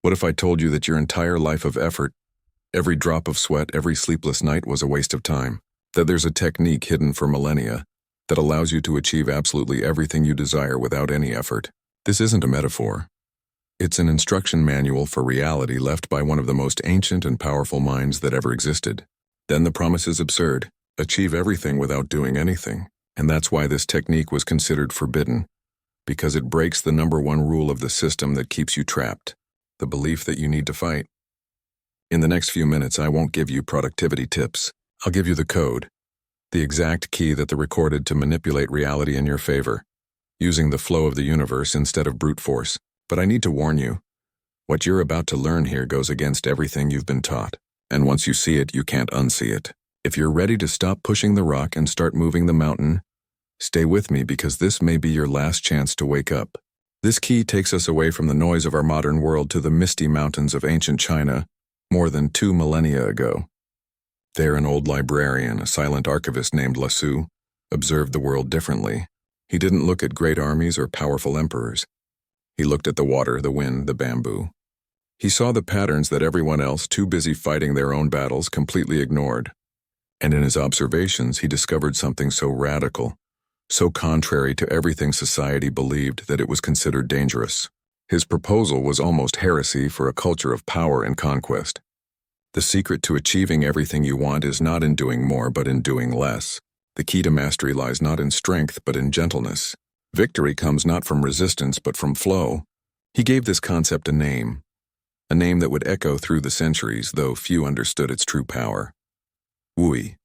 What if I told you that your entire life of effort, every drop of sweat, every sleepless night was a waste of time? That there's a technique hidden for millennia that allows you to achieve absolutely everything you desire without any effort. This isn't a metaphor. It's an instruction manual for reality left by one of the most ancient and powerful minds that ever existed. Then the promise is absurd. Achieve everything without doing anything. And that's why this technique was considered forbidden, because it breaks the number one rule of the system that keeps you trapped, the belief that you need to fight. In the next few minutes, I won't give you productivity tips. I'll give you the code, the exact key that the recorded to manipulate reality in your favor, using the flow of the universe instead of brute force. But I need to warn you, what you're about to learn here goes against everything you've been taught. And once you see it, you can't unsee it. If you're ready to stop pushing the rock and start moving the mountain, stay with me because this may be your last chance to wake up. This key takes us away from the noise of our modern world to the misty mountains of ancient China more than 2 millennia ago. There, an old librarian, a silent archivist named Lasu, observed the world differently. He didn't look at great armies or powerful emperors. He looked at the water, the wind, the bamboo. He saw the patterns that everyone else, too busy fighting their own battles, completely ignored. And in his observations, he discovered something so radical, so contrary to everything society believed, that it was considered dangerous. His proposal was almost heresy for a culture of power and conquest. The secret to achieving everything you want is not in doing more, but in doing less. The key to mastery lies not in strength, but in gentleness. Victory comes not from resistance, but from flow. He gave this concept a name that would echo through the centuries, though few understood its true power. Wui.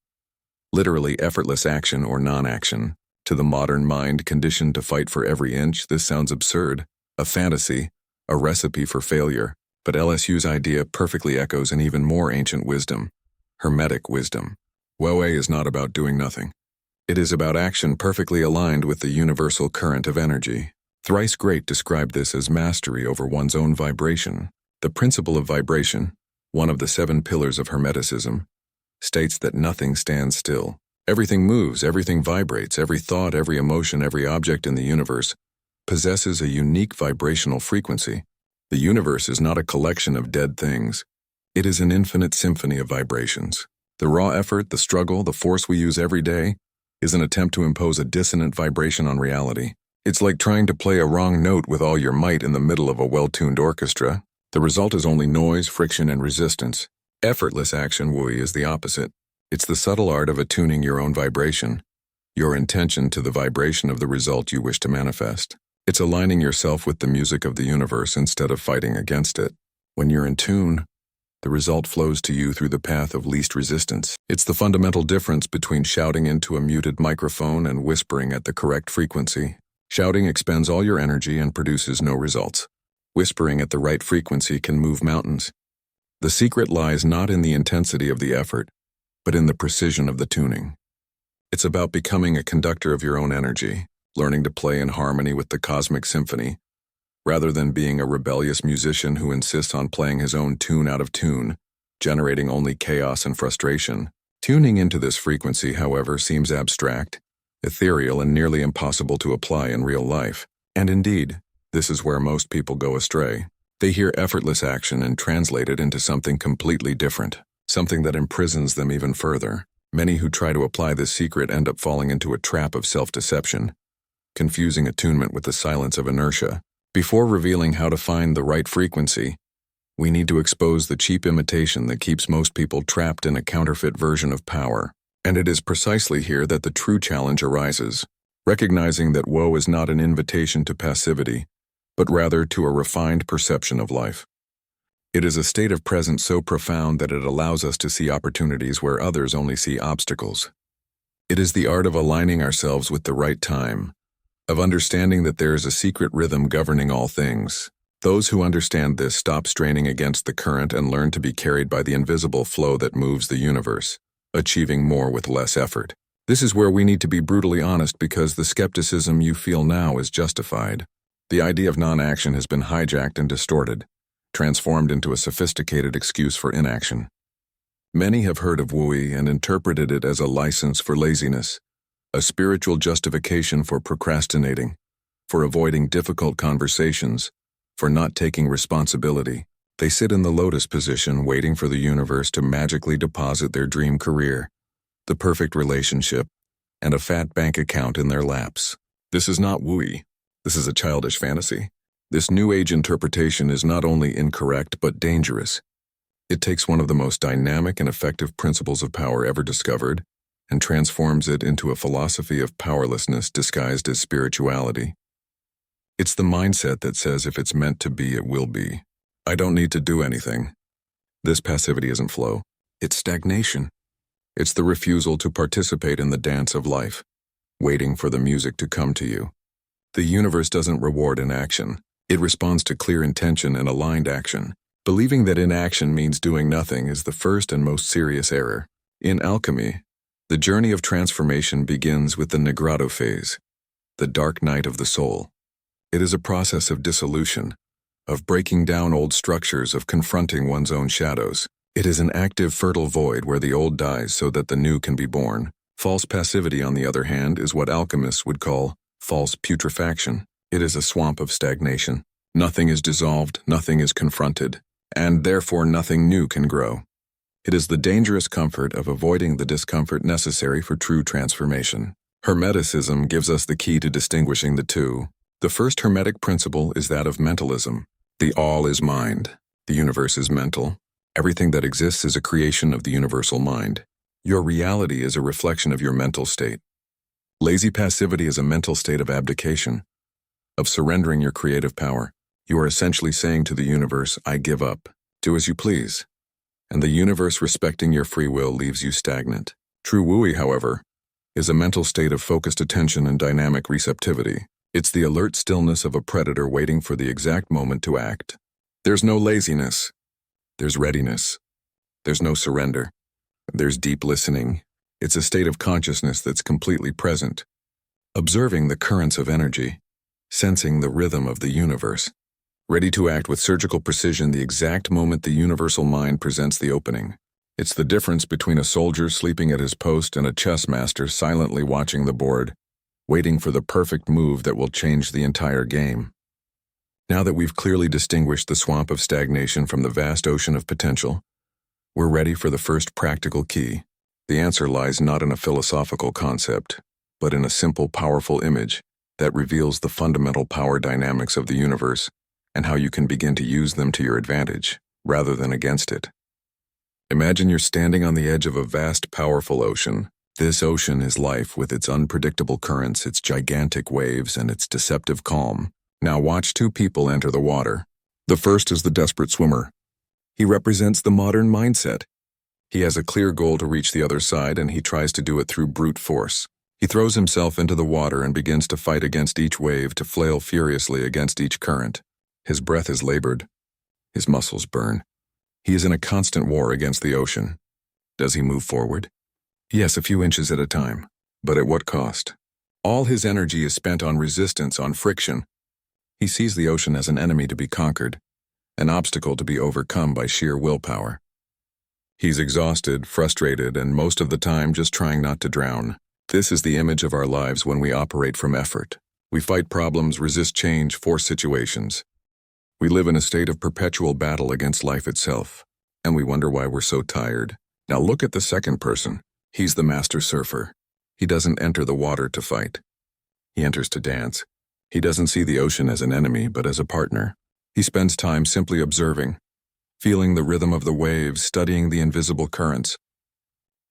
Literally effortless action or non-action. To the modern mind conditioned to fight for every inch, this sounds absurd, a fantasy, a recipe for failure. But LSU's idea perfectly echoes an even more ancient wisdom, Hermetic wisdom. Wei is not about doing nothing. It is about action perfectly aligned with the universal current of energy. Thrice Great described this as mastery over one's own vibration. The principle of vibration, one of the 7 pillars of Hermeticism, states that nothing stands still. Everything moves, everything vibrates, every thought, every emotion, every object in the universe possesses a unique vibrational frequency. The universe is not a collection of dead things. It is an infinite symphony of vibrations. The raw effort, the struggle, the force we use every day is an attempt to impose a dissonant vibration on reality. It's like trying to play a wrong note with all your might in the middle of a well-tuned orchestra. The result is only noise, friction, and resistance. Effortless action, Wui, is the opposite. It's the subtle art of attuning your own vibration, your intention to the vibration of the result you wish to manifest. It's aligning yourself with the music of the universe instead of fighting against it. When you're in tune, the result flows to you through the path of least resistance. It's the fundamental difference between shouting into a muted microphone and whispering at the correct frequency. Shouting expends all your energy and produces no results. Whispering at the right frequency can move mountains. The secret lies not in the intensity of the effort, but in the precision of the tuning. It's about becoming a conductor of your own energy, learning to play in harmony with the cosmic symphony, rather than being a rebellious musician who insists on playing his own tune out of tune, generating only chaos and frustration. Tuning into this frequency, however, seems abstract, ethereal, and nearly impossible to apply in real life. And indeed, this is where most people go astray. They hear effortless action and translate it into something completely different, something that imprisons them even further. Many who try to apply this secret end up falling into a trap of self-deception, confusing attunement with the silence of inertia. Before revealing how to find the right frequency, we need to expose the cheap imitation that keeps most people trapped in a counterfeit version of power. And it is precisely here that the true challenge arises, recognizing that woe is not an invitation to passivity, but rather to a refined perception of life. It is a state of presence so profound that it allows us to see opportunities where others only see obstacles. It is the art of aligning ourselves with the right time, of understanding that there is a secret rhythm governing all things. Those who understand this stop straining against the current and learn to be carried by the invisible flow that moves the universe, achieving more with less effort. This is where we need to be brutally honest, because the skepticism you feel now is justified. The idea of non-action has been hijacked and distorted, transformed into a sophisticated excuse for inaction. Many have heard of Wui and interpreted it as a license for laziness, a spiritual justification for procrastinating, for avoiding difficult conversations, for not taking responsibility. They sit in the lotus position waiting for the universe to magically deposit their dream career, the perfect relationship, and a fat bank account in their laps. This is not wooey. This is a childish fantasy. This New Age interpretation is not only incorrect but dangerous. It takes one of the most dynamic and effective principles of power ever discovered and transforms it into a philosophy of powerlessness disguised as spirituality. It's the mindset that says if it's meant to be, it will be. I don't need to do anything. This passivity isn't flow. It's stagnation. It's the refusal to participate in the dance of life, waiting for the music to come to you. The universe doesn't reward inaction. It responds to clear intention and aligned action. Believing that inaction means doing nothing is the first and most serious error. In alchemy, the journey of transformation begins with the Nigrado phase, the dark night of the soul. It is a process of dissolution, of breaking down old structures, of confronting one's own shadows. It is an active, fertile void where the old dies so that the new can be born. False passivity, on the other hand, is what alchemists would call false putrefaction. It is a swamp of stagnation. Nothing is dissolved, nothing is confronted, and therefore nothing new can grow. It is the dangerous comfort of avoiding the discomfort necessary for true transformation. Hermeticism gives us the key to distinguishing the two. The first Hermetic principle is that of mentalism. The all is mind. The universe is mental. Everything that exists is a creation of the universal mind. Your reality is a reflection of your mental state. Lazy passivity is a mental state of abdication, of surrendering your creative power. You are essentially saying to the universe, I give up. Do as you please. And the universe, respecting your free will, leaves you stagnant. True wooey, however, is a mental state of focused attention and dynamic receptivity. It's the alert stillness of a predator waiting for the exact moment to act. There's no laziness. There's readiness. There's no surrender. There's deep listening. It's a state of consciousness that's completely present, observing the currents of energy, sensing the rhythm of the universe, ready to act with surgical precision the exact moment the universal mind presents the opening. It's the difference between a soldier sleeping at his post and a chess master silently watching the board, waiting for the perfect move that will change the entire game. Now that we've clearly distinguished the swamp of stagnation from the vast ocean of potential, we're ready for the first practical key. The answer lies not in a philosophical concept, but in a simple, powerful image that reveals the fundamental power dynamics of the universe and how you can begin to use them to your advantage, rather than against it. Imagine you're standing on the edge of a vast, powerful ocean. This ocean is life with its unpredictable currents, its gigantic waves, and its deceptive calm. Now watch two people enter the water. The first is the desperate swimmer. He represents the modern mindset. He has a clear goal to reach the other side, and he tries to do it through brute force. He throws himself into the water and begins to fight against each wave, to flail furiously against each current. His breath is labored. His muscles burn. He is in a constant war against the ocean. Does he move forward? Yes, a few inches at a time. But at what cost? All his energy is spent on resistance, on friction. He sees the ocean as an enemy to be conquered, an obstacle to be overcome by sheer willpower. He's exhausted, frustrated, and most of the time just trying not to drown. This is the image of our lives when we operate from effort. We fight problems, resist change, force situations. We live in a state of perpetual battle against life itself, and we wonder why we're so tired. Now look at the second person. He's the master surfer. He doesn't enter the water to fight. He enters to dance. He doesn't see the ocean as an enemy, but as a partner. He spends time simply observing, feeling the rhythm of the waves, studying the invisible currents.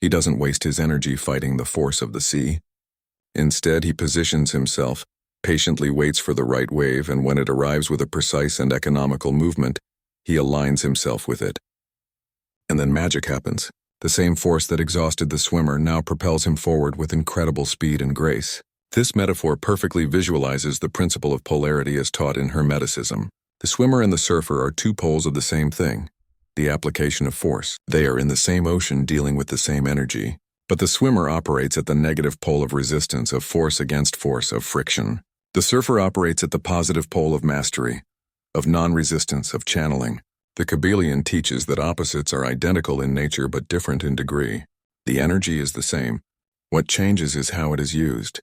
He doesn't waste his energy fighting the force of the sea. Instead, he positions himself, patiently waits for the right wave, and when it arrives with a precise and economical movement, he aligns himself with it. And then magic happens. The same force that exhausted the swimmer now propels him forward with incredible speed and grace. This metaphor perfectly visualizes the principle of polarity as taught in Hermeticism. The swimmer and the surfer are two poles of the same thing, the application of force. They are in the same ocean dealing with the same energy, but the swimmer operates at the negative pole of resistance, of force against force, of friction. The surfer operates at the positive pole of mastery, of non-resistance, of channeling. The Kabbalion teaches that opposites are identical in nature but different in degree. The energy is the same. What changes is how it is used.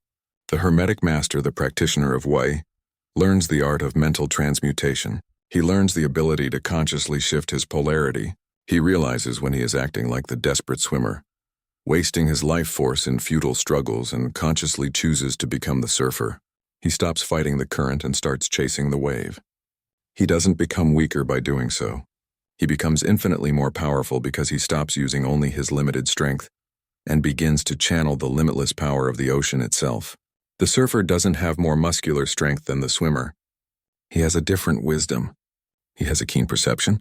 The Hermetic master, the practitioner of Wei, learns the art of mental transmutation. He learns the ability to consciously shift his polarity. He realizes when he is acting like the desperate swimmer, wasting his life force in futile struggles, and consciously chooses to become the surfer. He stops fighting the current and starts chasing the wave. He doesn't become weaker by doing so. He becomes infinitely more powerful because he stops using only his limited strength and begins to channel the limitless power of the ocean itself. The surfer doesn't have more muscular strength than the swimmer. He has a different wisdom. He has a keen perception.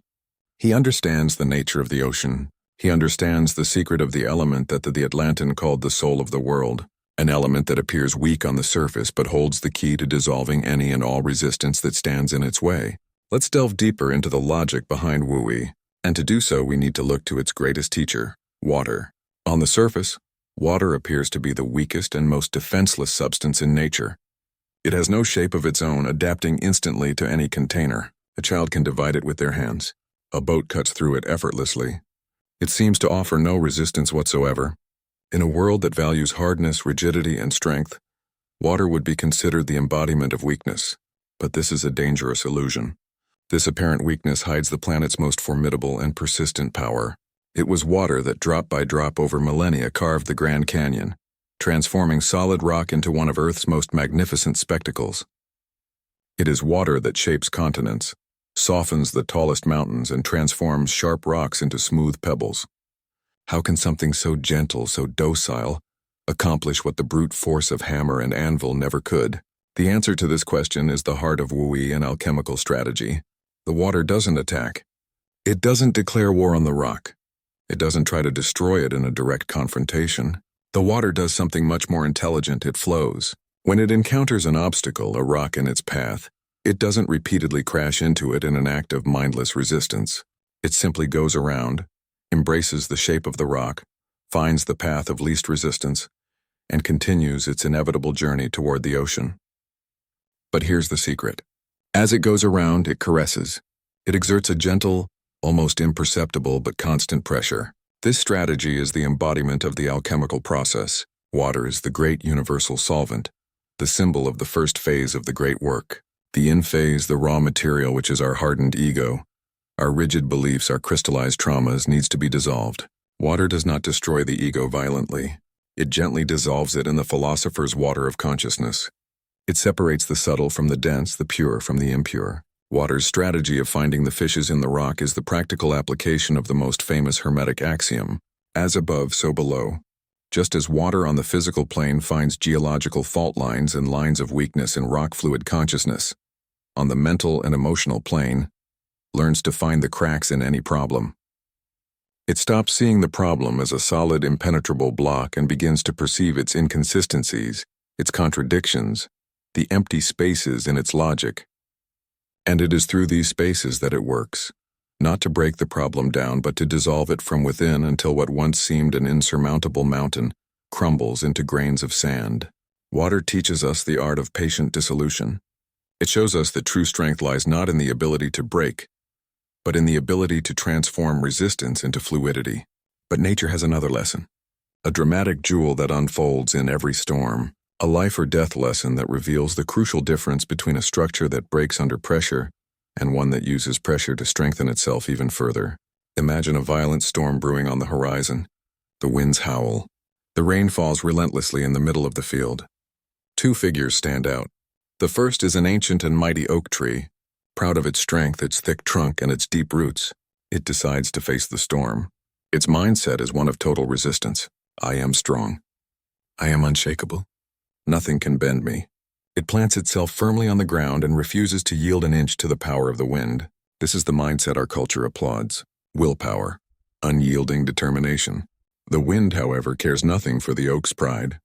He understands the nature of the ocean. He understands the secret of the element that the Atlantean called the soul of the world, an element that appears weak on the surface but holds the key to dissolving any and all resistance that stands in its way. Let's delve deeper into the logic behind Wui, and to do so we need to look to its greatest teacher, water. On the surface, water appears to be the weakest and most defenseless substance in nature. It has no shape of its own, adapting instantly to any container. A child can divide it with their hands. A boat cuts through it effortlessly. It seems to offer no resistance whatsoever. In a world that values hardness, rigidity, and strength, water would be considered the embodiment of weakness. But this is a dangerous illusion. This apparent weakness hides the planet's most formidable and persistent power. It was water that drop by drop over millennia carved the Grand Canyon, transforming solid rock into one of Earth's most magnificent spectacles. It is water that shapes continents, softens the tallest mountains, and transforms sharp rocks into smooth pebbles. How can something so gentle, so docile, accomplish what the brute force of hammer and anvil never could? The answer to this question is the heart of Wui and alchemical strategy. The water doesn't attack. It doesn't declare war on the rock. It doesn't try to destroy it in a direct confrontation. The water does something much more intelligent. It flows. When it encounters an obstacle, a rock in its path, it doesn't repeatedly crash into it in an act of mindless resistance. It simply goes around, embraces the shape of the rock, finds the path of least resistance, and continues its inevitable journey toward the ocean. But here's the secret. As it goes around, it caresses. It exerts a gentle, almost imperceptible but constant pressure. This strategy is the embodiment of the alchemical process. Water is the great universal solvent, the symbol of the first phase of the great work. The in phase, the raw material, which is our hardened ego, our rigid beliefs, our crystallized traumas, needs to be dissolved. Water does not destroy the ego violently. It gently dissolves it in the philosopher's water of consciousness. It separates the subtle from the dense, the pure from the impure. Water's strategy of finding the fishes in the rock is the practical application of the most famous Hermetic axiom, as above, so below. Just as water on the physical plane finds geological fault lines and lines of weakness in rock fluid consciousness, on the mental and emotional plane, learns to find the cracks in any problem. It stops seeing the problem as a solid, impenetrable block and begins to perceive its inconsistencies, its contradictions, the empty spaces in its logic. And it is through these spaces that it works, not to break the problem down, but to dissolve it from within until what once seemed an insurmountable mountain crumbles into grains of sand. Water teaches us the art of patient dissolution. It shows us that true strength lies not in the ability to break, but in the ability to transform resistance into fluidity. But nature has another lesson, a dramatic jewel that unfolds in every storm. A life or death lesson that reveals the crucial difference between a structure that breaks under pressure and one that uses pressure to strengthen itself even further. Imagine a violent storm brewing on the horizon. The winds howl. The rain falls relentlessly in the middle of the field. Two figures stand out. The first is an ancient and mighty oak tree. Proud of its strength, its thick trunk, and its deep roots, it decides to face the storm. Its mindset is one of total resistance. I am strong. I am unshakable. Nothing can bend me. It plants itself firmly on the ground and refuses to yield an inch to the power of the wind. This is the mindset our culture applauds. Willpower. Unyielding determination. The wind, however, cares nothing for the oak's pride.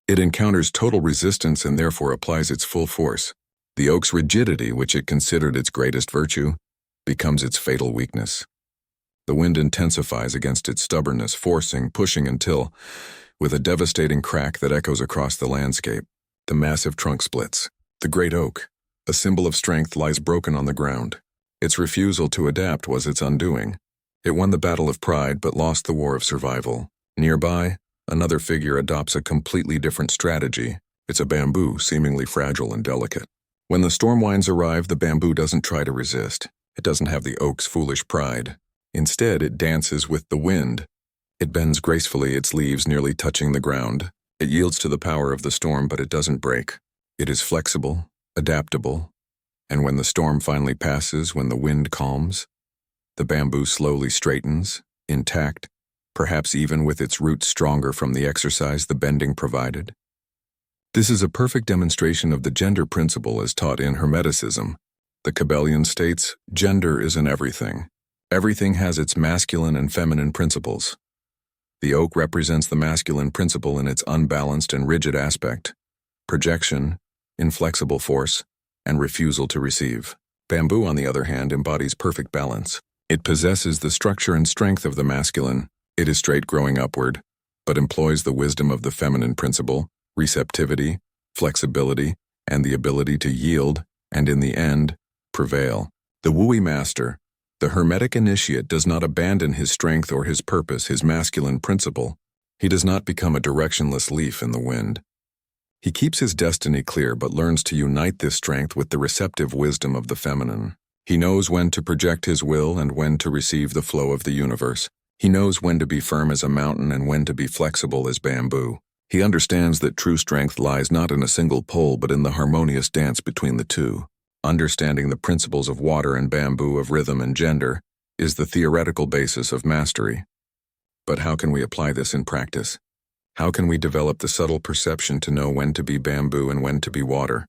It encounters total resistance and therefore applies its full force. The oak's rigidity, which it considered its greatest virtue, becomes its fatal weakness. The wind intensifies against its stubbornness, forcing, pushing until, with a devastating crack that echoes across the landscape, the massive trunk splits. The great oak, a symbol of strength, lies broken on the ground. Its refusal to adapt was its undoing. It won the battle of pride but lost the war of survival. Nearby, another figure adopts a completely different strategy. It's a bamboo, seemingly fragile and delicate. When the storm winds arrive, the bamboo doesn't try to resist. It doesn't have the oak's foolish pride. Instead, it dances with the wind. It bends gracefully, its leaves nearly touching the ground. It yields to the power of the storm, but it doesn't break. It is flexible, adaptable, and when the storm finally passes, when the wind calms, the bamboo slowly straightens, intact, perhaps even with its roots stronger from the exercise the bending provided. This is a perfect demonstration of the gender principle as taught in Hermeticism. The Kybalion states, gender is in everything. Everything has its masculine and feminine principles. The oak represents the masculine principle in its unbalanced and rigid aspect, projection, inflexible force, and refusal to receive. Bamboo, on the other hand, embodies perfect balance. It possesses the structure and strength of the masculine. It is straight growing upward, but employs the wisdom of the feminine principle, receptivity, flexibility, and the ability to yield, and in the end, prevail. The Wui master, the Hermetic initiate, does not abandon his strength or his purpose, his masculine principle. He does not become a directionless leaf in the wind. He keeps his destiny clear but learns to unite this strength with the receptive wisdom of the feminine. He knows when to project his will and when to receive the flow of the universe. He knows when to be firm as a mountain and when to be flexible as bamboo. He understands that true strength lies not in a single pole but in the harmonious dance between the two. Understanding the principles of water and bamboo, of rhythm and gender, is the theoretical basis of mastery. But how can we apply this in practice? How can we develop the subtle perception to know when to be bamboo and when to be water?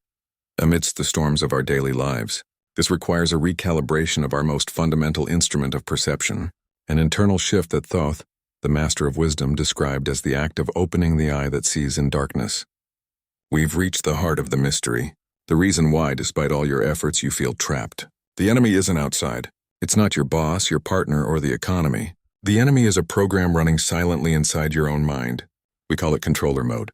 Amidst the storms of our daily lives, this requires a recalibration of our most fundamental instrument of perception, an internal shift that Thoth, the master of wisdom, described as the act of opening the eye that sees in darkness. We've reached the heart of the mystery, the reason why, despite all your efforts, you feel trapped. The enemy isn't outside. It's not your boss, your partner, or the economy. The enemy is a program running silently inside your own mind. We call it controller mode.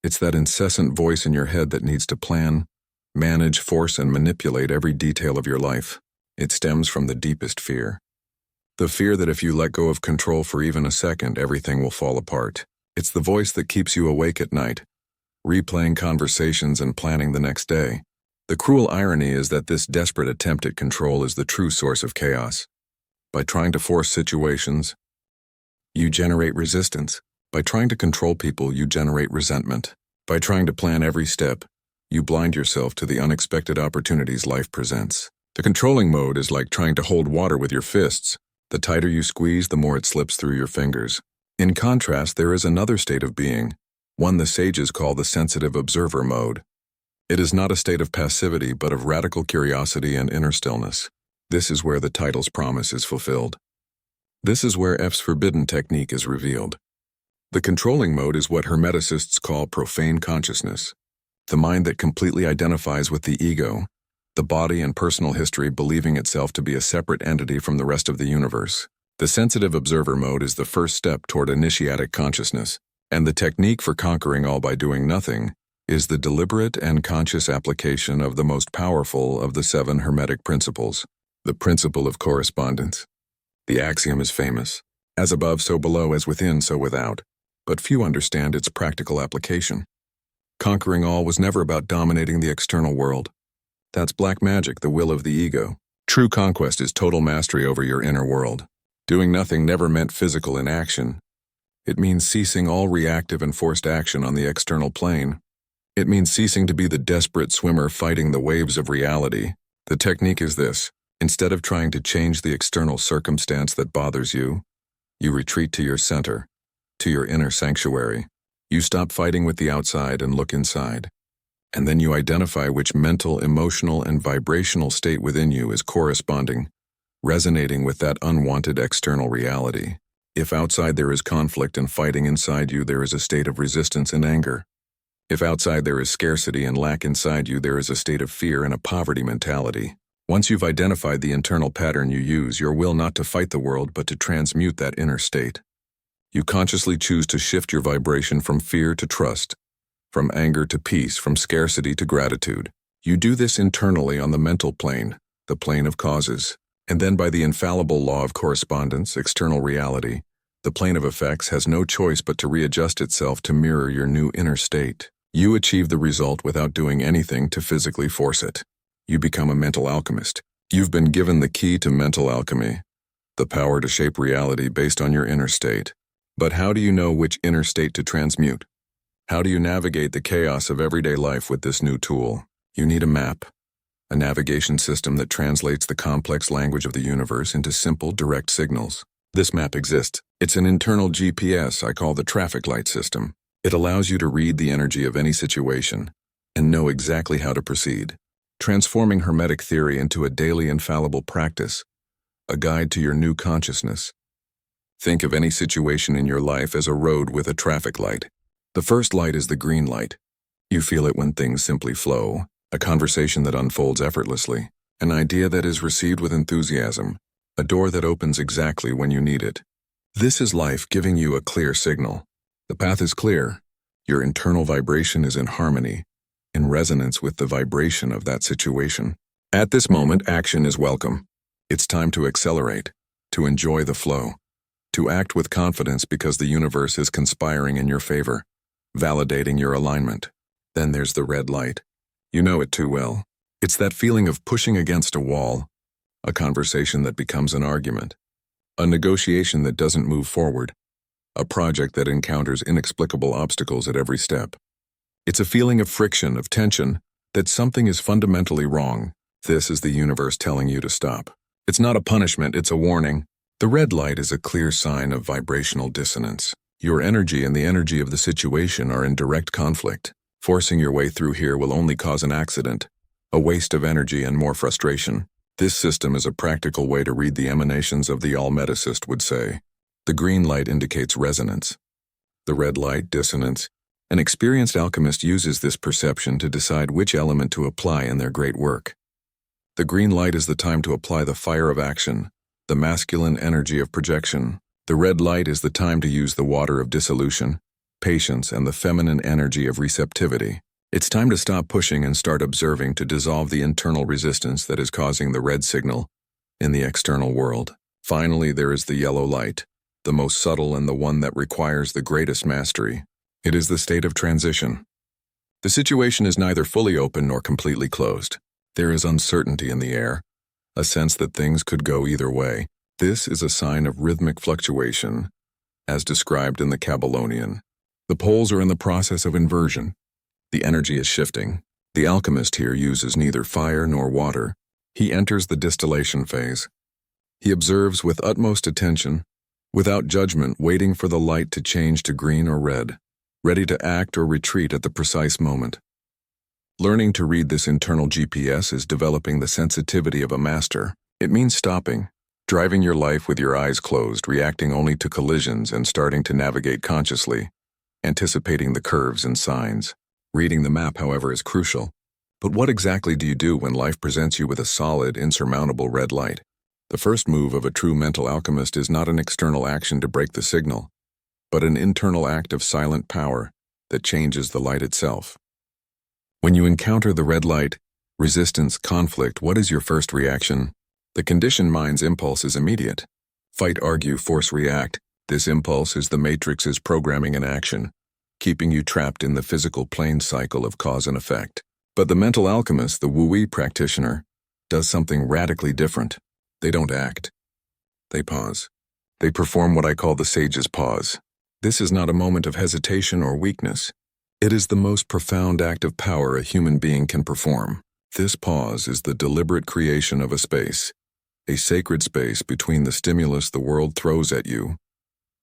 It's that incessant voice in your head that needs to plan, manage, force, and manipulate every detail of your life. It stems from the deepest fear. The fear that if you let go of control for even a second, everything will fall apart. It's the voice that keeps you awake at night, replaying conversations and planning the next day. The cruel irony is that this desperate attempt at control is the true source of chaos. By trying to force situations, you generate resistance. By trying to control people, you generate resentment. By trying to plan every step, you blind yourself to the unexpected opportunities life presents. The controlling mode is like trying to hold water with your fists. The tighter you squeeze, the more it slips through your fingers. In contrast, there is another state of being, one the sages call the sensitive observer mode. It is not a state of passivity, but of radical curiosity and inner stillness. This is where the title's promise is fulfilled. This is where Thoth's Forbidden Technique is revealed. The controlling mode is what Hermeticists call profane consciousness, the mind that completely identifies with the ego, the body and personal history, believing itself to be a separate entity from the rest of the universe. The sensitive observer mode is the first step toward initiatic consciousness, and the technique for conquering all by doing nothing is the deliberate and conscious application of the most powerful of the 7 Hermetic principles, the principle of correspondence. The axiom is famous, as above so below, as within so without, but few understand its practical application. Conquering all was never about dominating the external world. That's black magic, the will of the ego. True conquest is total mastery over your inner world. Doing nothing never meant physical inaction. It means ceasing all reactive and forced action on the external plane. It means ceasing to be the desperate swimmer fighting the waves of reality. The technique is this: instead of trying to change the external circumstance that bothers you, you retreat to your center, to your inner sanctuary. You stop fighting with the outside and look inside. And then you identify which mental, emotional, and vibrational state within you is corresponding, resonating with that unwanted external reality. If outside there is conflict and fighting, inside you there is a state of resistance and anger. If outside there is scarcity and lack, inside you there is a state of fear and a poverty mentality. Once you've identified the internal pattern, you use your will not to fight the world but to transmute that inner state. You consciously choose to shift your vibration from fear to trust, from anger to peace, from scarcity to gratitude. You do this internally on the mental plane, the plane of causes, and then by the infallible law of correspondence, external reality, the plane of effects has no choice but to readjust itself to mirror your new inner state. You achieve the result without doing anything to physically force it. You become a mental alchemist. You've been given the key to mental alchemy, the power to shape reality based on your inner state. But how do you know which inner state to transmute? How do you navigate the chaos of everyday life with this new tool? You need a map, a navigation system that translates the complex language of the universe into simple, direct signals. This map exists. It's an internal GPS I call the traffic light system. It allows you to read the energy of any situation and know exactly how to proceed, transforming Hermetic theory into a daily infallible practice, a guide to your new consciousness. Think of any situation in your life as a road with a traffic light. The first light is the green light. You feel it when things simply flow, a conversation that unfolds effortlessly, an idea that is received with enthusiasm, a door that opens exactly when you need it. This is life giving you a clear signal. The path is clear. Your internal vibration is in harmony, in resonance with the vibration of that situation. At this moment, action is welcome. It's time to accelerate, to enjoy the flow, to act with confidence because the universe is conspiring in your favor, validating your alignment. Then there's the red light. You know it too well. It's that feeling of pushing against a wall, a conversation that becomes an argument, a negotiation that doesn't move forward, a project that encounters inexplicable obstacles at every step. It's a feeling of friction, of tension, that something is fundamentally wrong. This is the universe telling you to stop. It's not a punishment, it's a warning. The red light is a clear sign of vibrational dissonance. Your energy and the energy of the situation are in direct conflict. Forcing your way through here will only cause an accident, a waste of energy and more frustration. This system is a practical way to read the emanations of the all-medicist would say. The green light indicates resonance. The red light, dissonance. An experienced alchemist uses this perception to decide which element to apply in their great work. The green light is the time to apply the fire of action, the masculine energy of projection. The red light is the time to use the water of dissolution, patience, and the feminine energy of receptivity. It's time to stop pushing and start observing to dissolve the internal resistance that is causing the red signal in the external world. Finally, there is the yellow light, the most subtle and the one that requires the greatest mastery. It is the state of transition. The situation is neither fully open nor completely closed. There is uncertainty in the air, a sense that things could go either way. This is a sign of rhythmic fluctuation, as described in the Kabbalonian. The poles are in the process of inversion. The energy is shifting. The alchemist here uses neither fire nor water. He enters the distillation phase. He observes with utmost attention, without judgment, waiting for the light to change to green or red, ready to act or retreat at the precise moment. Learning to read this internal GPS is developing the sensitivity of a master. It means stopping, driving your life with your eyes closed, reacting only to collisions and starting to navigate consciously, anticipating the curves and signs. Reading the map, however, is crucial. But what exactly do you do when life presents you with a solid, insurmountable red light? The first move of a true mental alchemist is not an external action to break the signal, but an internal act of silent power that changes the light itself. When you encounter the red light, resistance, conflict, what is your first reaction? The conditioned mind's impulse is immediate. Fight, argue, force, react. This impulse is the matrix's programming in action, keeping you trapped in the physical plane cycle of cause and effect. But the mental alchemist, the Wu-Wei practitioner, does something radically different. They don't act. They pause. They perform what I call the sage's pause. This is not a moment of hesitation or weakness. It is the most profound act of power a human being can perform. This pause is the deliberate creation of a space, a sacred space between the stimulus the world throws at you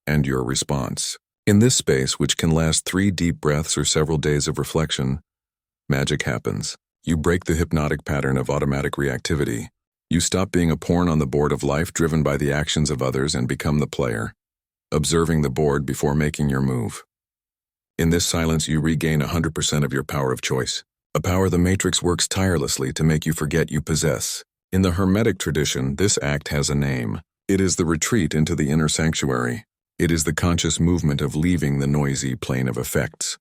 and your response. In this space, which can last 3 deep breaths or several days of reflection, magic happens. You break the hypnotic pattern of automatic reactivity. You stop being a pawn on the board of life driven by the actions of others and become the player, observing the board before making your move. In this silence, you regain 100% of your power of choice, a power the matrix works tirelessly to make you forget you possess. In the Hermetic tradition, this act has a name. It is the retreat into the inner sanctuary. It is the conscious movement of leaving the noisy plane of effects,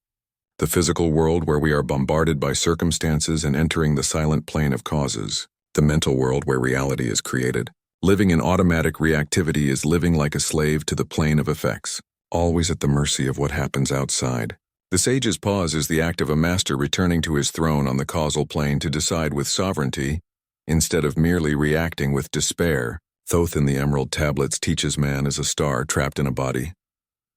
the physical world where we are bombarded by circumstances, and entering the silent plane of causes, the mental world where reality is created. Living in automatic reactivity is living like a slave to the plane of effects, always at the mercy of what happens outside. The sage's pause is the act of a master returning to his throne on the causal plane to decide with sovereignty Instead of merely reacting with despair, Thoth in the Emerald Tablets teaches man as a star trapped in a body,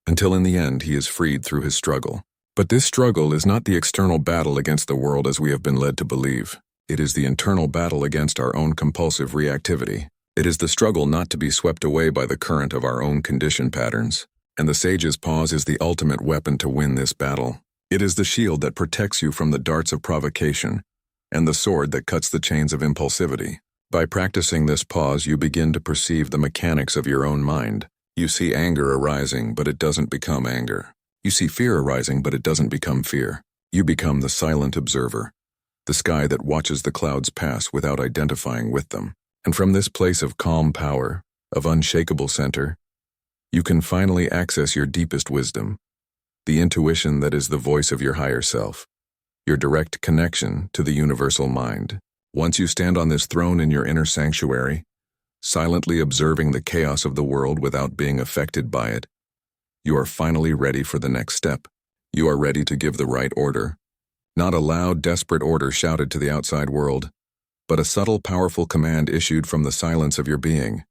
until in the end he is freed through his struggle. But this struggle is not the external battle against the world as we have been led to believe. It is the internal battle against our own compulsive reactivity. It is the struggle not to be swept away by the current of our own condition patterns. And the sage's pause is the ultimate weapon to win this battle. It is the shield that protects you from the darts of provocation, and the sword that cuts the chains of impulsivity. By practicing this pause, you begin to perceive the mechanics of your own mind. You see anger arising, but it doesn't become anger. You see fear arising, but it doesn't become fear. You become the silent observer, the sky that watches the clouds pass without identifying with them. And from this place of calm power, of unshakable center, you can finally access your deepest wisdom, the intuition that is the voice of your higher self, your direct connection to the universal mind. Once you stand on this throne in your inner sanctuary, silently observing the chaos of the world without being affected by it, you are finally ready for the next step. You are ready to give the right order. Not a loud, desperate order shouted to the outside world, but a subtle, powerful command issued from the silence of your being.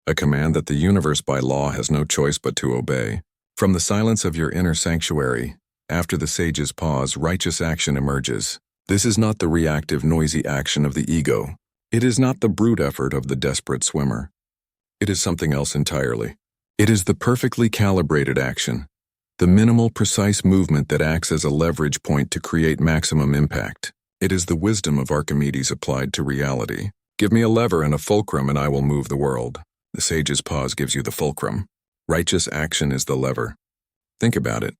A command that the universe by law has no choice but to obey. From the silence of your inner sanctuary, after the sage's pause, righteous action emerges. This is not the reactive, noisy action of the ego. It is not the brute effort of the desperate swimmer. It is something else entirely. It is the perfectly calibrated action, the minimal, precise movement that acts as a leverage point to create maximum impact. It is the wisdom of Archimedes applied to reality. Give me a lever and a fulcrum and I will move the world. The sage's pause gives you the fulcrum. Righteous action is the lever. Think about it.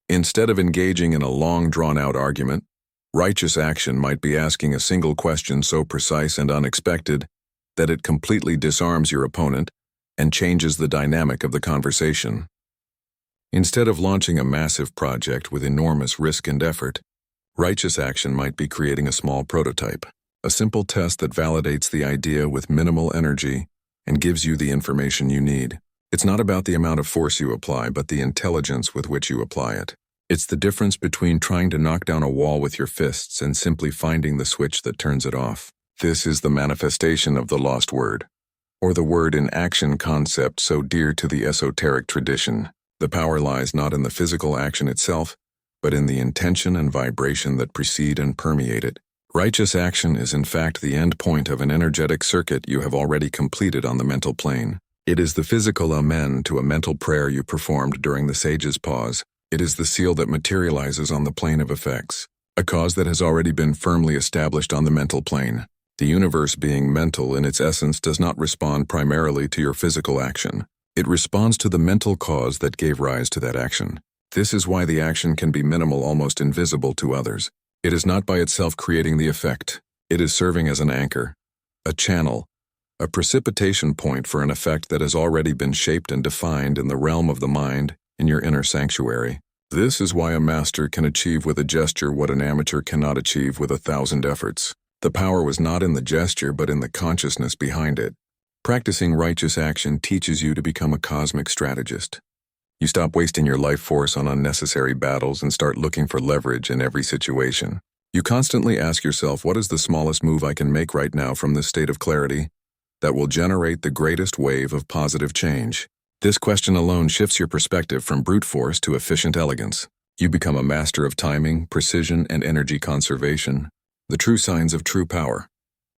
Instead of engaging in a long, drawn-out argument, righteous action might be asking a single question so precise and unexpected that it completely disarms your opponent and changes the dynamic of the conversation. Instead of launching a massive project with enormous risk and effort, righteous action might be creating a small prototype, a simple test that validates the idea with minimal energy and gives you the information you need. It's not about the amount of force you apply, but the intelligence with which you apply it. It's the difference between trying to knock down a wall with your fists and simply finding the switch that turns it off. This is the manifestation of the lost word, or the word in action concept so dear to the esoteric tradition. The power lies not in the physical action itself, but in the intention and vibration that precede and permeate it. Righteous action is in fact the end point of an energetic circuit you have already completed on the mental plane. It is the physical amen to a mental prayer you performed during the sage's pause. It is the seal that materializes on the plane of effects, a cause that has already been firmly established on the mental plane. The universe, being mental in its essence, does not respond primarily to your physical action. It responds to the mental cause that gave rise to that action. This is why the action can be minimal, almost invisible to others. It is not by itself creating the effect. It is serving as an anchor, a channel, a precipitation point for an effect that has already been shaped and defined in the realm of the mind, in your inner sanctuary. This is why a master can achieve with a gesture what an amateur cannot achieve with 1,000 efforts. The power was not in the gesture, but in the consciousness behind it. Practicing righteous action teaches you to become a cosmic strategist. You stop wasting your life force on unnecessary battles and start looking for leverage in every situation. You constantly ask yourself, what is the smallest move I can make right now from this state of clarity that will generate the greatest wave of positive change? This question alone shifts your perspective from brute force to efficient elegance. You become a master of timing, precision, and energy conservation, the true signs of true power.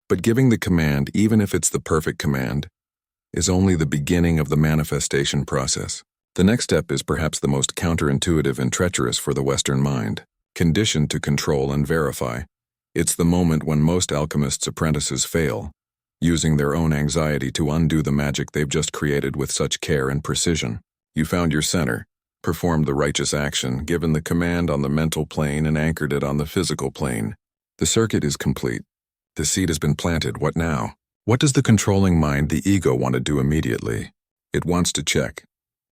But giving the command, even if it's the perfect command, is only the beginning of the manifestation process. The next step is perhaps the most counterintuitive and treacherous for the Western mind. Conditioned to control and verify, it's the moment when most alchemists' apprentices fail, using their own anxiety to undo the magic they've just created with such care and precision. You found your center, performed the righteous action, given the command on the mental plane and anchored it on the physical plane. The circuit is complete. The seed has been planted. What now? What does the controlling mind, the ego, want to do immediately? It wants to check.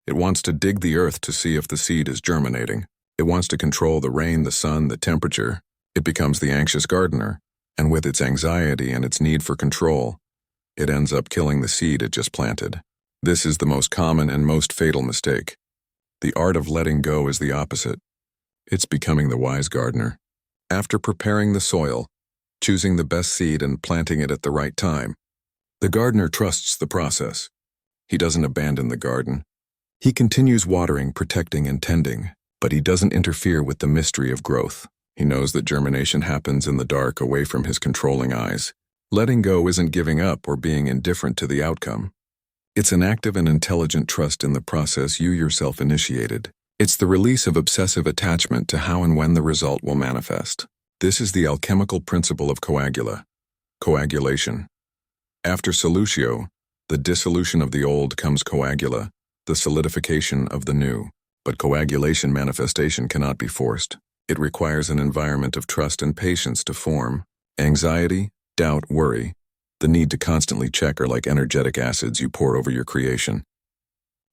It wants to dig the earth to see if the seed is germinating. It wants to control the rain, the sun, the temperature. It becomes the anxious gardener, and with its anxiety and its need for control, it ends up killing the seed it just planted. This is the most common and most fatal mistake. The art of letting go is the opposite. It's becoming the wise gardener. After preparing the soil, choosing the best seed and planting it at the right time. The gardener trusts the process. He doesn't abandon the garden. He continues watering, protecting, and tending, but he doesn't interfere with the mystery of growth. He knows that germination happens in the dark, away from his controlling eyes. Letting go isn't giving up or being indifferent to the outcome. It's an active and intelligent trust in the process you yourself initiated. It's the release of obsessive attachment to how and when the result will manifest. This is the alchemical principle of coagulation. After solutio, the dissolution of the old, comes coagula, the solidification of the new. But coagulation manifestation cannot be forced. It requires an environment of trust and patience to form. Anxiety, doubt, worry, the need to constantly check are like energetic acids you pour over your creation.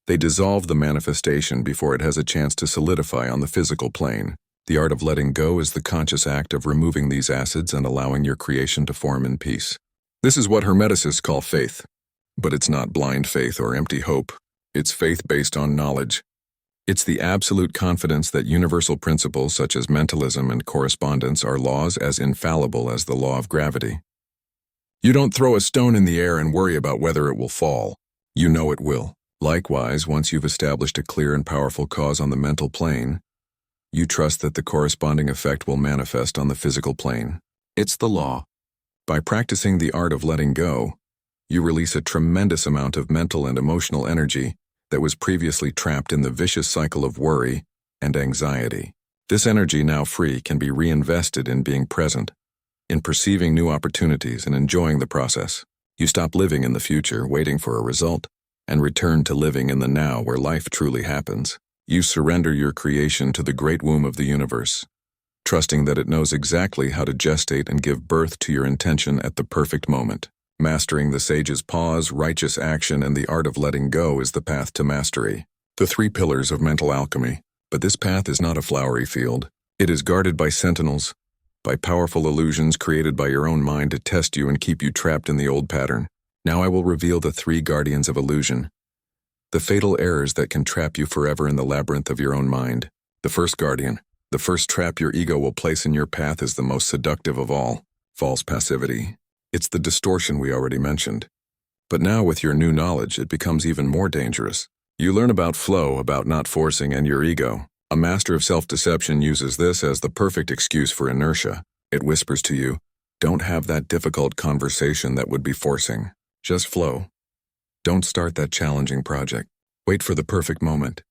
They dissolve the manifestation before it has a chance to solidify on the physical plane. The art of letting go is the conscious act of removing these acids and allowing your creation to form in peace. This is what Hermeticists call faith. But it's not blind faith or empty hope. It's faith based on knowledge. It's the absolute confidence that universal principles such as mentalism and correspondence are laws as infallible as the law of gravity. You don't throw a stone in the air and worry about whether it will fall. You know it will. Likewise, once you've established a clear and powerful cause on the mental plane, you trust that the corresponding effect will manifest on the physical plane. It's the law. By practicing the art of letting go, you release a tremendous amount of mental and emotional energy that was previously trapped in the vicious cycle of worry and anxiety. This energy, now free, can be reinvested in being present, in perceiving new opportunities and enjoying the process. You stop living in the future, waiting for a result, and return to living in the now where life truly happens. You surrender your creation to the great womb of the universe, trusting that it knows exactly how to gestate and give birth to your intention at the perfect moment. Mastering the sage's pause, righteous action, and the art of letting go is the path to mastery. The 3 pillars of mental alchemy. But this path is not a flowery field. It is guarded by sentinels, by powerful illusions created by your own mind to test you and keep you trapped in the old pattern. Now I will reveal the 3 guardians of illusion, the fatal errors that can trap you forever in the labyrinth of your own mind. The first guardian, the first trap your ego will place in your path, is the most seductive of all: false passivity. It's the distortion we already mentioned. But now with your new knowledge, it becomes even more dangerous. You learn about flow, about not forcing, and your ego. A master of self-deception uses this as the perfect excuse for inertia. It whispers to you, don't have that difficult conversation that would be forcing. Just flow. Don't start that challenging project. Wait for the perfect moment.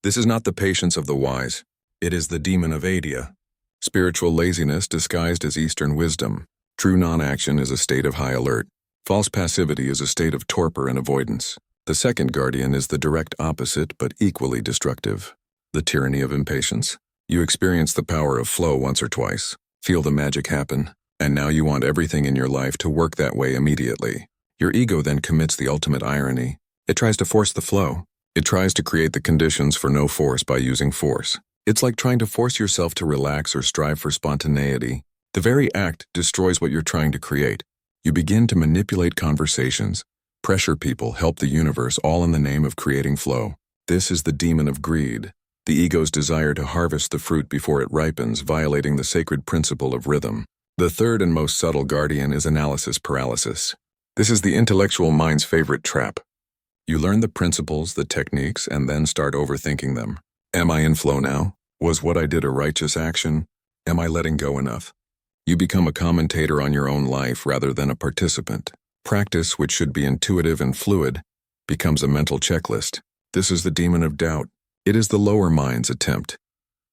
This is not the patience of the wise. It is the demon of Adia. Spiritual laziness disguised as Eastern wisdom. True non-action is a state of high alert. False passivity is a state of torpor and avoidance. The second guardian is the direct opposite, but equally destructive. The tyranny of impatience. You experience the power of flow once or twice, feel the magic happen, and now you want everything in your life to work that way immediately. Your ego then commits the ultimate irony. It tries to force the flow. It tries to create the conditions for no force by using force. It's like trying to force yourself to relax or strive for spontaneity. The very act destroys what you're trying to create. You begin to manipulate conversations, pressure people, help the universe, all in the name of creating flow. This is the demon of greed, the ego's desire to harvest the fruit before it ripens, violating the sacred principle of rhythm. The third and most subtle guardian is analysis paralysis. This is the intellectual mind's favorite trap. You learn the principles, the techniques, and then start overthinking them. Am I in flow now? Was what I did a righteous action? Am I letting go enough? You become a commentator on your own life rather than a participant. Practice, which should be intuitive and fluid, becomes a mental checklist. This is the demon of doubt. It is the lower mind's attempt,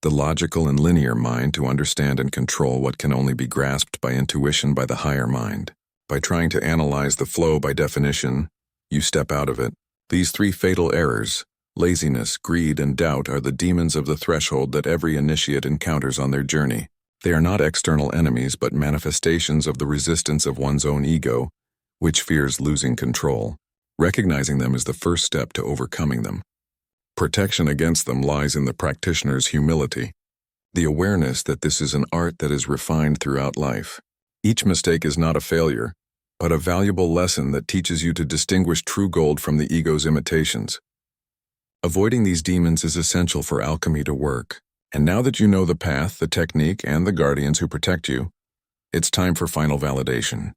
the logical and linear mind, to understand and control what can only be grasped by intuition by the higher mind. By trying to analyze the flow by definition, you step out of it. These 3 fatal errors, laziness, greed, and doubt, are the demons of the threshold that every initiate encounters on their journey. They are not external enemies, but manifestations of the resistance of one's own ego, which fears losing control. Recognizing them is the first step to overcoming them. Protection against them lies in the practitioner's humility, the awareness that this is an art that is refined throughout life. Each mistake is not a failure, but a valuable lesson that teaches you to distinguish true gold from the ego's imitations. Avoiding these demons is essential for alchemy to work. And now that you know the path, the technique, and the guardians who protect you, It's time for final validation.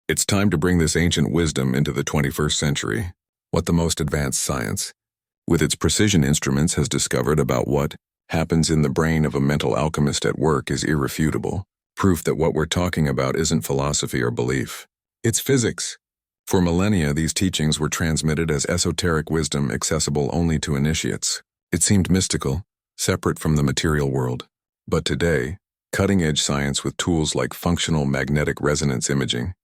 It's time to bring this ancient wisdom into the 21st century. What the most advanced science, with its precision instruments, has discovered about what happens in the brain of a mental alchemist at work is irrefutable. Proof that what we're talking about isn't philosophy or belief. It's physics. For millennia, these teachings were transmitted as esoteric wisdom accessible only to initiates. It seemed mystical, separate from the material world. But today, cutting-edge science with tools like functional magnetic resonance imaging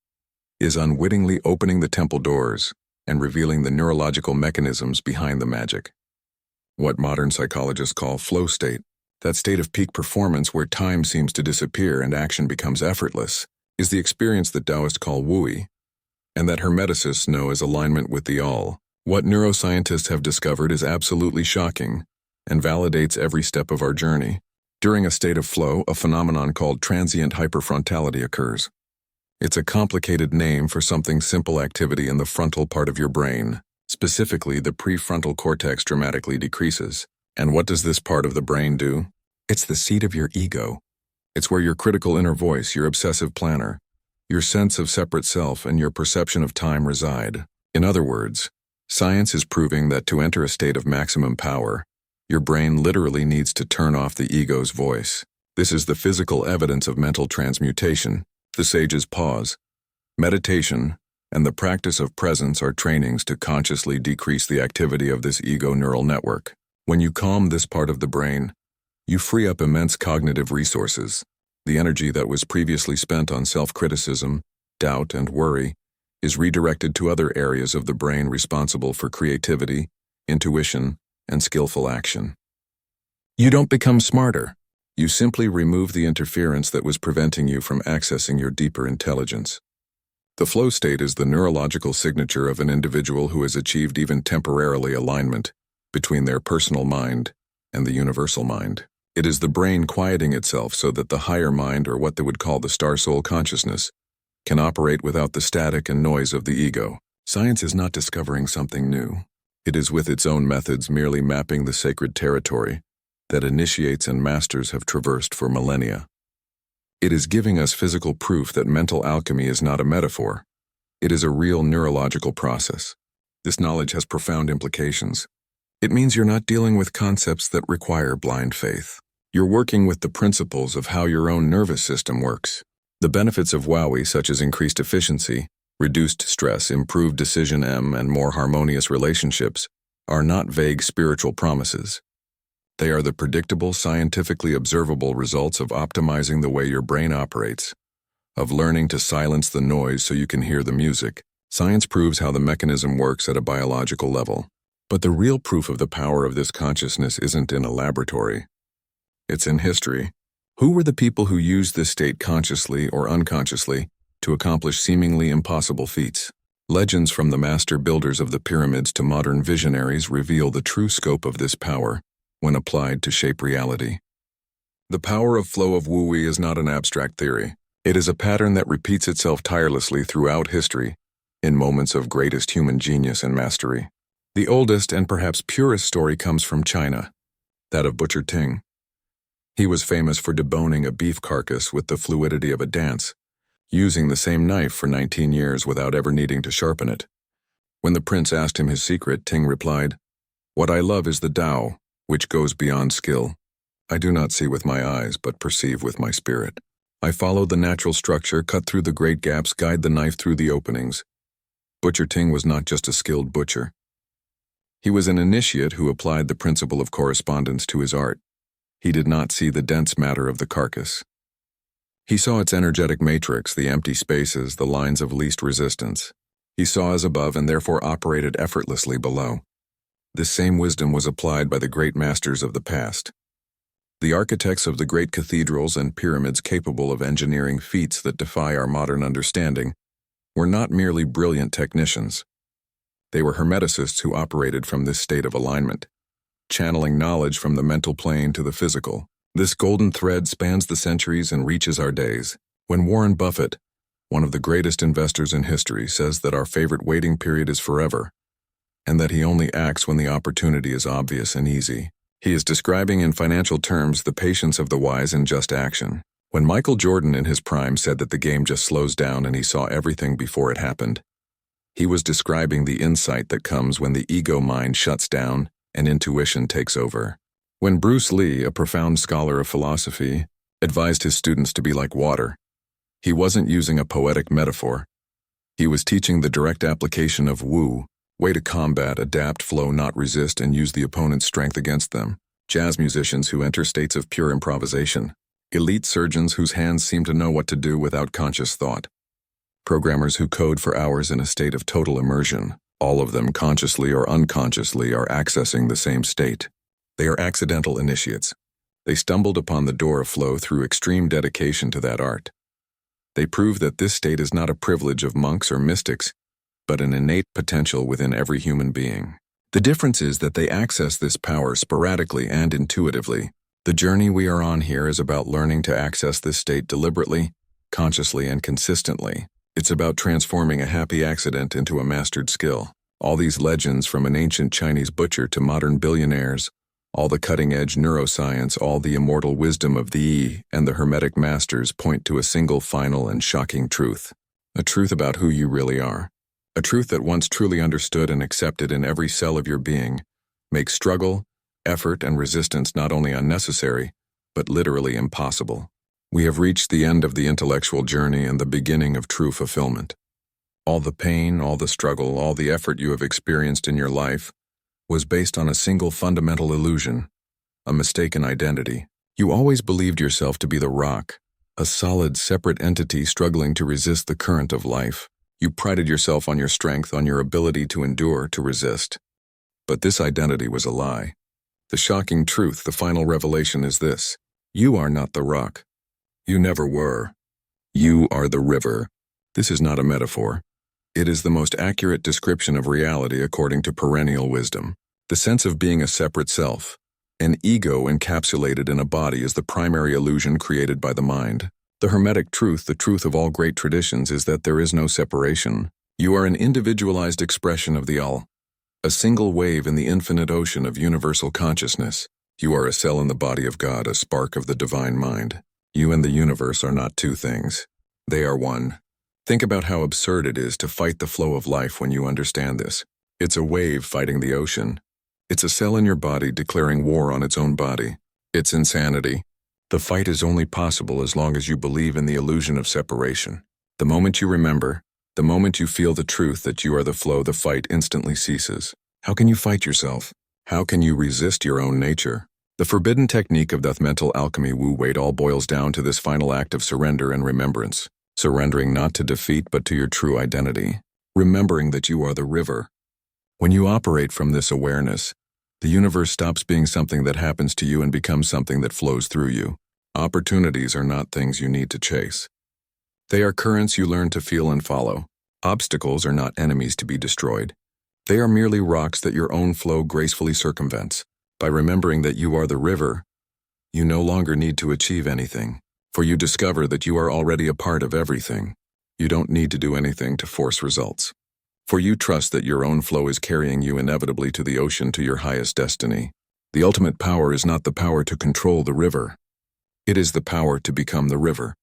is unwittingly opening the temple doors and revealing the neurological mechanisms behind the magic. What modern psychologists call flow state, that state of peak performance where time seems to disappear and action becomes effortless, is the experience that Taoists call wui, and that Hermeticists know as alignment with the all. What neuroscientists have discovered is absolutely shocking and validates every step of our journey. During a state of flow, a phenomenon called transient hyperfrontality occurs. It's a complicated name for something simple activity in the frontal part of your brain. Specifically, the prefrontal cortex dramatically decreases. And what does this part of the brain do? It's the seat of your ego. It's where your critical inner voice, your obsessive planner, your sense of separate self, and your perception of time reside. In other words, science is proving that to enter a state of maximum power, your brain literally needs to turn off the ego's voice. This is the physical evidence of mental transmutation. The sage's pause, meditation, and the practice of presence are trainings to consciously decrease the activity of this ego neural network. When you calm this part of the brain, you free up immense cognitive resources. The energy that was previously spent on self-criticism, doubt, and worry is redirected to other areas of the brain responsible for creativity, intuition, and skillful action. You don't become smarter. You simply remove the interference that was preventing you from accessing your deeper intelligence. The flow state is the neurological signature of an individual who has achieved even temporarily alignment between their personal mind and the universal mind. It is the brain quieting itself so that the higher mind, or what they would call the star soul consciousness, can operate without the static and noise of the ego. Science is not discovering something new. It is with its own methods merely mapping the sacred territory that initiates and masters have traversed for millennia. It is giving us physical proof that mental alchemy is not a metaphor. It is a real neurological process. This knowledge has profound implications. It means you're not dealing with concepts that require blind faith. You're working with the principles of how your own nervous system works. The benefits of WOWI, such as increased efficiency, reduced stress, improved decision and more harmonious relationships, are not vague spiritual promises. They are the predictable, scientifically observable results of optimizing the way your brain operates, of learning to silence the noise so you can hear the music. Science proves how the mechanism works at a biological level. But the real proof of the power of this consciousness isn't in a laboratory. It's in history. Who were the people who used this state consciously or unconsciously to accomplish seemingly impossible feats? Legends from the master builders of the pyramids to modern visionaries reveal the true scope of this power when applied to shape reality. The power of flow of WUI is not an abstract theory. It is a pattern that repeats itself tirelessly throughout history in moments of greatest human genius and mastery. The oldest and perhaps purest story comes from China, that of Butcher Ting. He was famous for deboning a beef carcass with the fluidity of a dance, using the same knife for 19 years without ever needing to sharpen it. When the prince asked him his secret, Ting replied, "What I love is the Tao, which goes beyond skill. I do not see with my eyes, but perceive with my spirit. I follow the natural structure, cut through the great gaps, guide the knife through the openings." Butcher Ting was not just a skilled butcher. He was an initiate who applied the principle of correspondence to his art. He did not see the dense matter of the carcass. He saw its energetic matrix, the empty spaces, the lines of least resistance. He saw as above and therefore operated effortlessly below. This same wisdom was applied by the great masters of the past. The architects of the great cathedrals and pyramids capable of engineering feats that defy our modern understanding were not merely brilliant technicians. They were Hermeticists who operated from this state of alignment, channeling knowledge from the mental plane to the physical. This golden thread spans the centuries and reaches our days. When Warren Buffett, one of the greatest investors in history, says that our favorite waiting period is forever, and that he only acts when the opportunity is obvious and easy, he is describing in financial terms the patience of the wise in just action. When Michael Jordan in his prime said that the game just slows down and he saw everything before it happened, he was describing the insight that comes when the ego mind shuts down and intuition takes over. When Bruce Lee, a profound scholar of philosophy, advised his students to be like water, he wasn't using a poetic metaphor. He was teaching the direct application of Wu, way to combat, adapt, flow, not resist, and use the opponent's strength against them. Jazz musicians who enter states of pure improvisation. Elite surgeons whose hands seem to know what to do without conscious thought. Programmers who code for hours in a state of total immersion. All of them, consciously or unconsciously, are accessing the same state. They are accidental initiates. They stumbled upon the door of flow through extreme dedication to that art. They prove that this state is not a privilege of monks or mystics, but an innate potential within every human being. The difference is that they access this power sporadically and intuitively. The journey we are on here is about learning to access this state deliberately, consciously, and consistently. It's about transforming a happy accident into a mastered skill. All these legends, from an ancient Chinese butcher to modern billionaires, all the cutting-edge neuroscience, all the immortal wisdom of the Yi and the Hermetic masters point to a single final and shocking truth. A truth about who you really are. A truth that once truly understood and accepted in every cell of your being makes struggle, effort, and resistance not only unnecessary, but literally impossible. We have reached the end of the intellectual journey and the beginning of true fulfillment. All the pain, all the struggle, all the effort you have experienced in your life was based on a single fundamental illusion, a mistaken identity. You always believed yourself to be the rock, a solid, separate entity struggling to resist the current of life. You prided yourself on your strength, on your ability to endure, to resist. But this identity was a lie. The shocking truth, the final revelation is this: you are not the rock. You never were. You are the river. This is not a metaphor. It is the most accurate description of reality according to perennial wisdom. The sense of being a separate self, an ego encapsulated in a body, is the primary illusion created by the mind. The Hermetic truth, the truth of all great traditions, is that there is no separation. You are an individualized expression of the all, a single wave in the infinite ocean of universal consciousness. You are a cell in the body of God, a spark of the divine mind. You and the universe are not two things. They are one. Think about how absurd it is to fight the flow of life when you understand this. It's a wave fighting the ocean. It's a cell in your body declaring war on its own body. It's insanity. The fight is only possible as long as you believe in the illusion of separation. The moment you remember, the moment you feel the truth that you are the flow, the fight instantly ceases. How can you fight yourself? How can you resist your own nature? The forbidden technique of the mental alchemy Wu Wei all boils down to this final act of surrender and remembrance. Surrendering not to defeat but to your true identity. Remembering that you are the river. When you operate from this awareness, the universe stops being something that happens to you and becomes something that flows through you. Opportunities are not things you need to chase. They are currents you learn to feel and follow. Obstacles are not enemies to be destroyed. They are merely rocks that your own flow gracefully circumvents. By remembering that you are the river, you no longer need to achieve anything, for you discover that you are already a part of everything. You don't need to do anything to force results, for you trust that your own flow is carrying you inevitably to the ocean, to your highest destiny. The ultimate power is not the power to control the river. It is the power to become the river.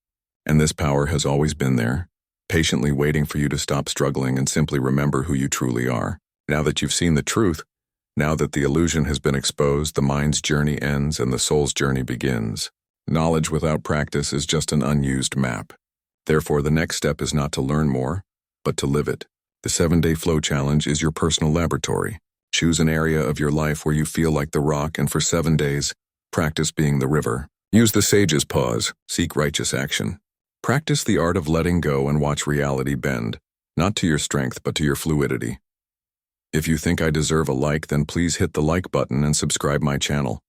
And this power has always been there, patiently waiting for you to stop struggling and simply remember who you truly are. Now that you've seen the truth, now that the illusion has been exposed, the mind's journey ends and the soul's journey begins. Knowledge without practice is just an unused map. Therefore, the next step is not to learn more, but to live it. The 7-Day Flow Challenge is your personal laboratory. Choose an area of your life where you feel like the rock, and for 7 days, practice being the river. Use the sage's pause, seek righteous action. Practice the art of letting go and watch reality bend, not to your strength but to your fluidity. If you think I deserve a like, then please hit the like button and subscribe my channel.